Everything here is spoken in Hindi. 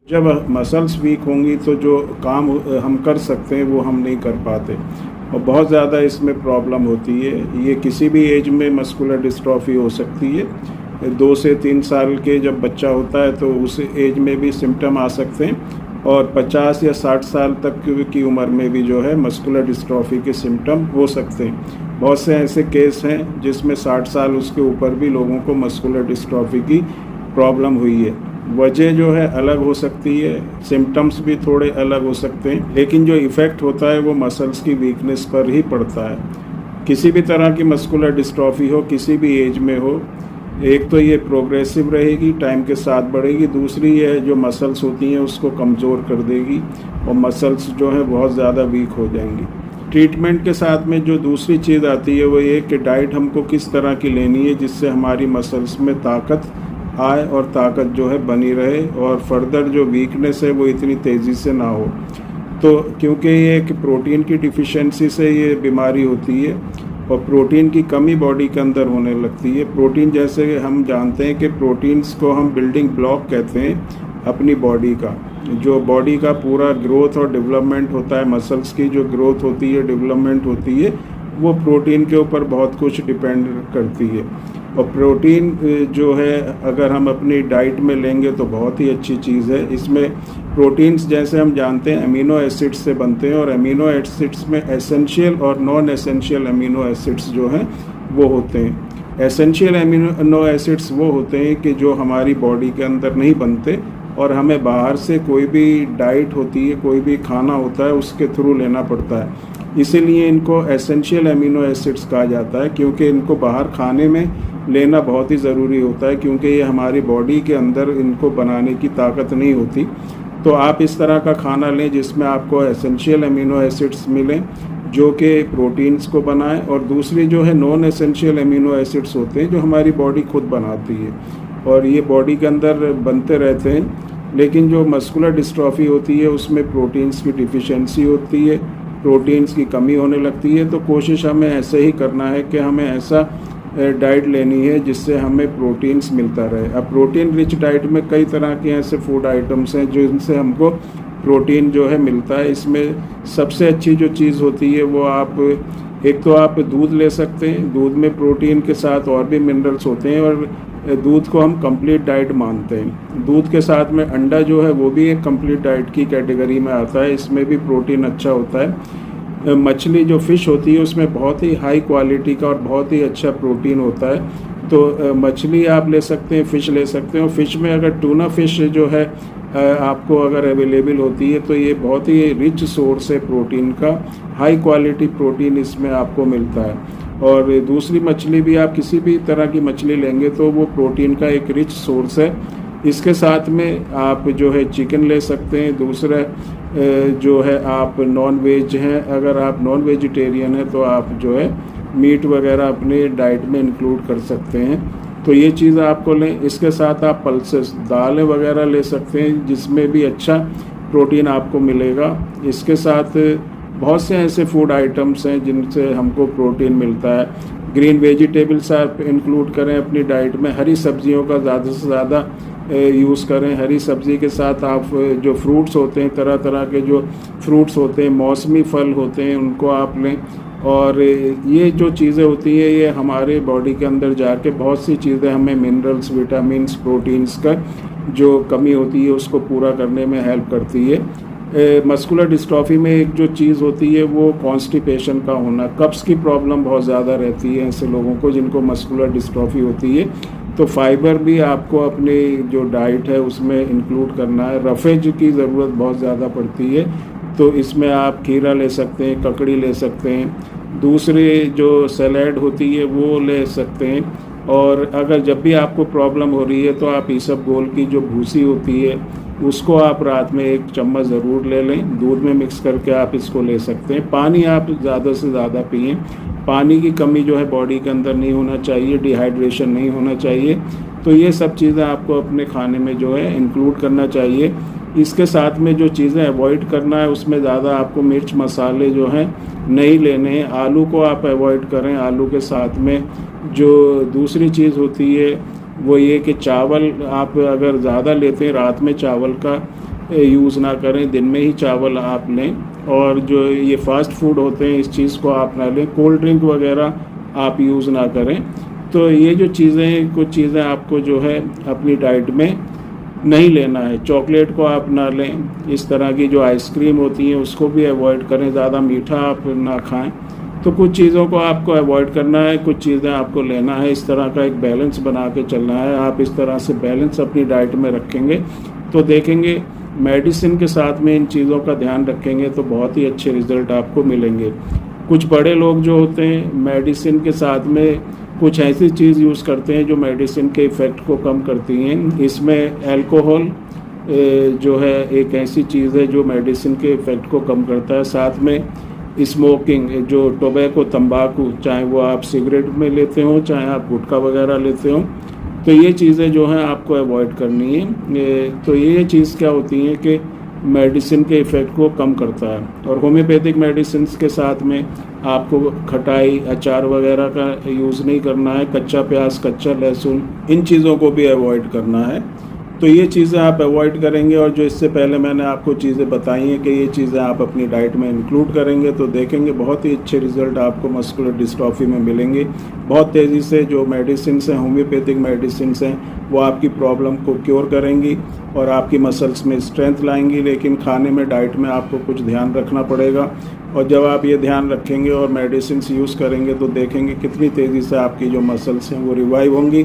जब मसल्स वीक होंगी तो जो काम हम कर सकते हैं वो हम नहीं कर पाते और बहुत ज़्यादा इसमें प्रॉब्लम होती है। ये किसी भी एज में मस्कुलर डिस्ट्रॉफी हो सकती है। 2 से 3 साल के जब बच्चा होता है तो उस एज में भी सिम्टम आ सकते हैं और 50 या 60 साल तक की उम्र में भी जो है मस्कुलर डिस्ट्रॉफी के सिम्टम हो सकते हैं। बहुत से ऐसे केस हैं जिसमें 60 साल उसके ऊपर भी लोगों को मस्कुलर डिस्ट्रॉफी की प्रॉब्लम हुई है। वजह जो है अलग हो सकती है, सिम्टम्स भी थोड़े अलग हो सकते हैं, लेकिन जो इफ़ेक्ट होता है वो मसल्स की वीकनेस पर ही पड़ता है। किसी भी तरह की मस्कुलर डिस्ट्रॉफी हो, किसी भी एज में हो, एक तो ये प्रोग्रेसिव रहेगी, टाइम के साथ बढ़ेगी। दूसरी ये जो मसल्स होती हैं उसको कमज़ोर कर देगी और मसल्स जो है बहुत ज़्यादा वीक हो जाएंगी। ट्रीटमेंट के साथ में जो दूसरी चीज़ आती है वो ये कि डाइट हमको किस तरह की लेनी है जिससे हमारी मसल्स में ताकत आए और ताकत जो है बनी रहे और फर्दर जो वीकनेस है वो इतनी तेज़ी से ना हो। तो क्योंकि ये एक प्रोटीन की डिफिशिएंसी से ये बीमारी होती है और प्रोटीन की कमी बॉडी के अंदर होने लगती है। प्रोटीन, जैसे हम जानते हैं कि प्रोटीन्स को हम बिल्डिंग ब्लॉक कहते हैं अपनी बॉडी का। जो बॉडी का पूरा ग्रोथ और डेवलपमेंट होता है, मसल्स की जो ग्रोथ होती है, डेवलपमेंट होती है, वो प्रोटीन के ऊपर बहुत कुछ डिपेंड करती है। और प्रोटीन जो है अगर हम अपनी डाइट में लेंगे तो बहुत ही अच्छी चीज़ है। इसमें प्रोटीन्स, जैसे हम जानते हैं, अमीनो एसिड्स से बनते हैं और अमीनो एसिड्स में एसेंशियल और नॉन एसेंशियल अमीनो एसिड्स जो हैं वो होते हैं। एसेंशियल अमीनो एसिड्स वो होते हैं कि जो हमारी बॉडी के अंदर नहीं बनते और हमें बाहर से कोई भी डाइट होती है, कोई भी खाना होता है, उसके थ्रू लेना पड़ता है। इसीलिए इनको एसेंशियल अमीनो एसिड्स कहा जाता है, क्योंकि इनको बाहर खाने में लेना बहुत ही ज़रूरी होता है, क्योंकि ये हमारी बॉडी के अंदर इनको बनाने की ताकत नहीं होती। तो आप इस तरह का खाना लें जिसमें आपको एसेंशियल अमीनो एसिड्स मिलें जो कि प्रोटीन्स को बनाएं, और दूसरी जो है नॉन एसेंशियल अमीनो एसिड्स होते हैं जो हमारी बॉडी खुद बनाती है और ये बॉडी के अंदर बनते रहते हैं। लेकिन जो मस्कुलर डिस्ट्रॉफी होती है उसमें प्रोटीन्स की डिफिशिएंसी होती है, प्रोटीन्स की कमी होने लगती है। तो कोशिश हमें ऐसे ही करना है कि हमें ऐसा डाइट लेनी है जिससे हमें प्रोटीन्स मिलता रहे। अब प्रोटीन रिच डाइट में कई तरह के ऐसे फूड आइटम्स हैं जिनसे हमको प्रोटीन जो है मिलता है। इसमें सबसे अच्छी जो चीज़ होती है वो एक तो आप दूध ले सकते हैं। दूध में प्रोटीन के साथ और भी मिनरल्स होते हैं और दूध को हम कंप्लीट डाइट मानते हैं। दूध के साथ में अंडा जो है वो भी एक कंप्लीट डाइट की कैटेगरी में आता है, इसमें भी प्रोटीन अच्छा होता है। मछली जो फ़िश होती है उसमें बहुत ही हाई क्वालिटी का और बहुत ही अच्छा प्रोटीन होता है। तो मछली आप ले सकते हैं, फ़िश ले सकते हैं। और फ़िश में अगर टूना फ़िश जो है आपको अगर अवेलेबल होती है तो ये बहुत ही रिच सोर्स है प्रोटीन का, हाई क्वालिटी प्रोटीन इसमें आपको मिलता है। और दूसरी मछली भी, आप किसी भी तरह की मछली लेंगे तो वो प्रोटीन का एक रिच सोर्स है। इसके साथ में आप जो है चिकन ले सकते हैं। दूसरा जो है आप नॉन वेज हैं, अगर आप नॉन वेजिटेरियन हैं तो आप जो है मीट वगैरह अपने डाइट में इंक्लूड कर सकते हैं। तो ये चीज़ आपको लें। इसके साथ आप पल्सेस, दालें वगैरह ले सकते हैं जिसमें भी अच्छा प्रोटीन आपको मिलेगा। इसके साथ बहुत से ऐसे फूड आइटम्स हैं जिनसे हमको प्रोटीन मिलता है। ग्रीन वेजिटेबल्स आप इंक्लूड करें अपनी डाइट में। हरी सब्जियों का ज़्यादा से ज़्यादा यूज़ करें। हरी सब्ज़ी के साथ आप जो फ्रूट्स होते हैं, तरह तरह के जो फ्रूट्स होते हैं, मौसमी फल होते हैं, उनको आप लें। और ये जो चीज़ें होती हैं ये हमारे बॉडी के अंदर जाके बहुत सी चीज़ें हमें मिनरल्स, विटामिन्स, प्रोटीन्स का जो कमी होती है उसको पूरा करने में हेल्प करती है। मस्कुलर डिस्ट्रॉफी में एक जो चीज़ होती है वो कॉन्स्टिपेशन का होना, कब्ज़ की प्रॉब्लम बहुत ज़्यादा रहती है ऐसे लोगों को जिनको मस्कुलर डिस्ट्रॉफी होती है। तो फाइबर भी आपको अपनी जो डाइट है उसमें इंक्लूड करना है। रफेज की ज़रूरत बहुत ज़्यादा पड़ती है, तो इसमें आप खीरा ले सकते हैं, ककड़ी ले सकते हैं। दूसरी जो सैलेड होती है वो ले सकते हैं। और अगर जब भी आपको प्रॉब्लम हो रही है तो आप ईसबगोल की जो भूसी होती है उसको आप रात में 1 चम्मच ज़रूर ले लें। दूध में मिक्स करके आप इसको ले सकते हैं। पानी आप ज़्यादा से ज़्यादा पिएं। पानी की कमी जो है बॉडी के अंदर नहीं होना चाहिए, डिहाइड्रेशन नहीं होना चाहिए। तो ये सब चीज़ें आपको अपने खाने में जो है इंक्लूड करना चाहिए। इसके साथ में जो चीज़ें अवॉइड करना है उसमें ज़्यादा आपको मिर्च मसाले जो हैं नहीं लेने हैं। आलू को आप अवॉइड करें। आलू के साथ में जो दूसरी चीज़ होती है वो ये कि चावल आप अगर ज़्यादा लेते हैं रात में चावल का यूज़ ना करें, दिन में ही चावल आप लें। और जो ये फास्ट फूड होते हैं इस चीज़ को आप ना लें, कोल्ड ड्रिंक वगैरह आप यूज़ ना करें। तो ये जो चीज़ें, कुछ चीज़ें आपको जो है अपनी डाइट में नहीं लेना है। चॉकलेट को आप ना लें, इस तरह की जो आइसक्रीम होती हैं उसको भी अवॉइड करें, ज़्यादा मीठा आप ना खाएं। तो कुछ चीज़ों को आपको अवॉइड करना है, कुछ चीज़ें आपको लेना है। इस तरह का एक बैलेंस बना के चलना है। आप इस तरह से बैलेंस अपनी डाइट में रखेंगे तो देखेंगे, मेडिसिन के साथ में इन चीज़ों का ध्यान रखेंगे तो बहुत ही अच्छे रिज़ल्ट आपको मिलेंगे। कुछ बड़े लोग जो होते हैं मेडिसिन के साथ में कुछ ऐसी चीज़ यूज़ करते हैं जो मेडिसिन के इफ़ेक्ट को कम करती हैं। इसमें अल्कोहल जो है एक ऐसी चीज़ है जो मेडिसिन के इफ़ेक्ट को कम करता है। साथ में स्मोकिंग, जो टोबैको, तंबाकू, चाहे वो आप सिगरेट में लेते हो चाहे आप गुटखा वगैरह लेते हो, तो ये चीज़ें जो हैं आपको अवॉइड करनी है। तो ये चीज़ क्या होती है कि मेडिसिन के इफ़ेक्ट को कम करता है। और होम्योपैथिक मेडिसिन के साथ में आपको खटाई, अचार वगैरह का यूज़ नहीं करना है। कच्चा प्याज, कच्चा लहसुन, इन चीज़ों को भी अवॉइड करना है। तो ये चीज़ें आप अवॉइड करेंगे और जो इससे पहले मैंने आपको चीज़ें बताई हैं कि ये चीज़ें आप अपनी डाइट में इंक्लूड करेंगे तो देखेंगे बहुत ही अच्छे रिज़ल्ट आपको मस्कुलर डिस्ट्रॉफी में मिलेंगे। बहुत तेज़ी से जो मेडिसिन हैं, होम्योपैथिक मेडिसिन हैं, वो आपकी प्रॉब्लम को क्योर करेंगी और आपकी मसल्स में स्ट्रेंथ लाएंगी। लेकिन खाने में, डाइट में आपको कुछ ध्यान रखना पड़ेगा। और जब आप ये ध्यान रखेंगे और मेडिसिन यूज़ करेंगे तो देखेंगे कितनी तेज़ी से आपकी जो मसल्स हैं वो रिवाइव होंगी।